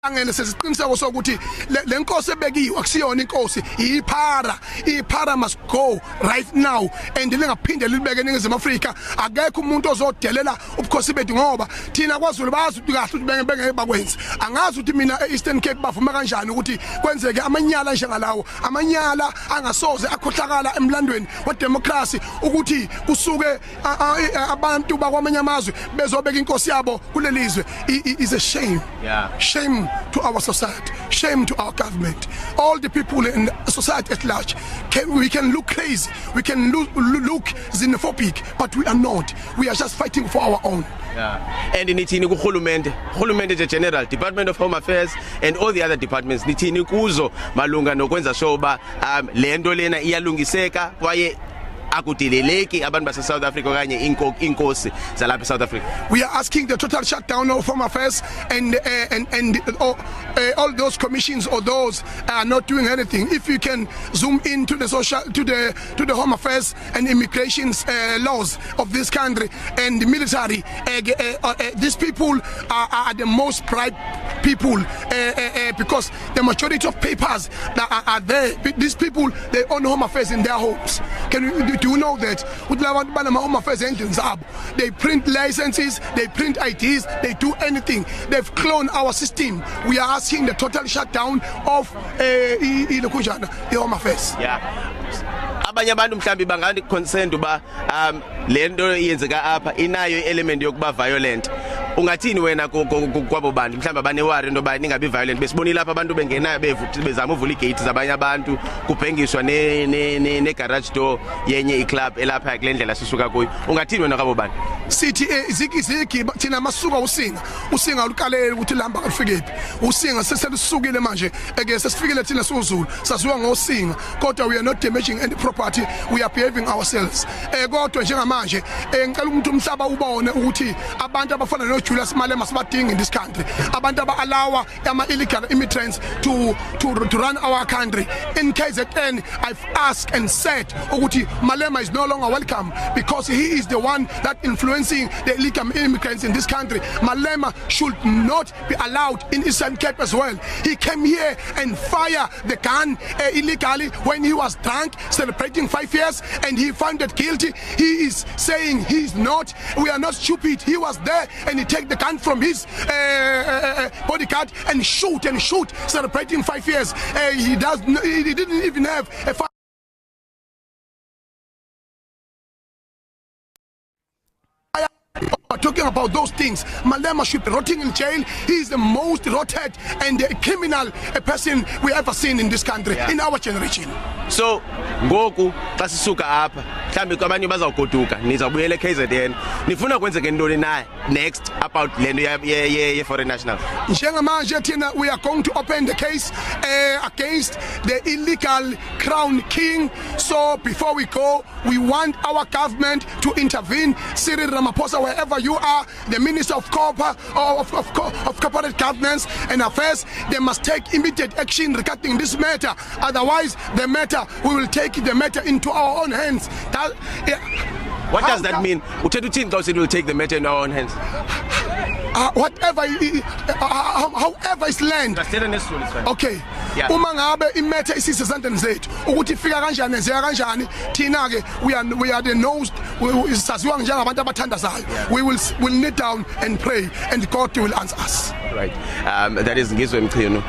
angene sesiqiniseko sokuthi le nkosi ebekiwe akusiyona inkosi iphara must go right now and lingaphinde libeke eNingizimu Afrika akekho umuntu ozodelela ubukhosi bethu ngoba thina kwaZulu bazi ukuthi kahle ukuthi bengeke bakwenze angazi ukuthi mina eEastern Cape bavuma kanjani ukuthi kwenzeke amanyala njengalawo amanyala angasoze akhohlakala emlandweni wedemocracy ukuthi kusuke abantu bakwamanye amazwe bezobeka inkosi yabo kulelizwe is a shame. Shame to our society, shame to our government, all the people in society at large. We can look crazy, we can look xenophobic, but we are not. We are just fighting for our own. And nithini kuhulumente the General Department of Home Affairs and all the other departments nithini kuzo malunga nokwenza sure ba lento lena iyalungiseka kwaye akudeleleki abantu base South Africa kanye inkosi zalapha South Africa. We are asking the total shutdown of Home Affairs and all those commissions or those are not doing anything. If you can zoom into the to the Home Affairs and immigrations laws of this country and the military, these people are the most bright people because the majority of papers that are there, these people they own Home Affairs in their homes. Do you know that with Home Affairs engines up, they print licenses, they print IDs, they do anything. They've cloned our system. We are asking the total shutdown of the Home Affairs. Abanye abantu mhlambi bangani concerned uba lento yenzeka apha inayo element yokuba violent. Ungathini wena kwabo bantu mhlamba bane worry into ba ningabi violent besibonile lapha abantu bengenayo bezama uvula igate zabanye abantu kubhengiswa ne garage door yenye iclub elapha kulendlela sisuka kuyo ungathini wena kwabo bantu sithi izigi thina masuka usinga uqalele ukuthi lihamba kafikephi usinga seselisukile manje eke sesifikile thina siZulu saziwa ngosinga kodwa we are not damaging any property, we are behaving ourselves kodwa njengamanje ngicela umuntu umhlaba ubone ukuthi abantu abafana no Julius Malema sibadinga in this country abantu aba-allow illegal immigrants to run our country. In KZN I've asked and said ukuthi Malema is no longer welcome because he is the one that influencing the illegal immigrants in this country. Malema should not be allowed in Eastern Cape as well. He came here and fired the gun illegally when he was drunk celebrating 5 years and he found it guilty. He is saying he's not, we are not stupid. He was there and he take the gun from his bodyguard and shoot celebrating 5 years. He didn't even have a talking about those things. Malema should be rotting in jail. He is the most rotted and criminal person we ever seen in this country, in our generation. So ngoku xa sisuka apha mhlambi kwabanye bazawugoduka nizabuyela KZN nifuna kwenzeke ntoni na next about lento ye foreign national njengamanje thina we are going to open the case against the illegal crown king. So before we go, we want our government to intervene. Cyril Ramaphosa, wherever you are, the Minister of Corporate Governance and Affairs, they must take immediate action regarding this matter. Otherwise, the matter, we will take the matter into our own hands. What does that mean? Uthethuthin will take the matter in our own hands. However is land. Okay. Uma ngabe imethe isizezandeni zethu ukuthi ifika kanjani ezeka kanjani thina ke we are the nose saziwa njengabantu abathandazayo. We will kneel down and pray and God will answer us. Right. That is Ngizwe Mchunu.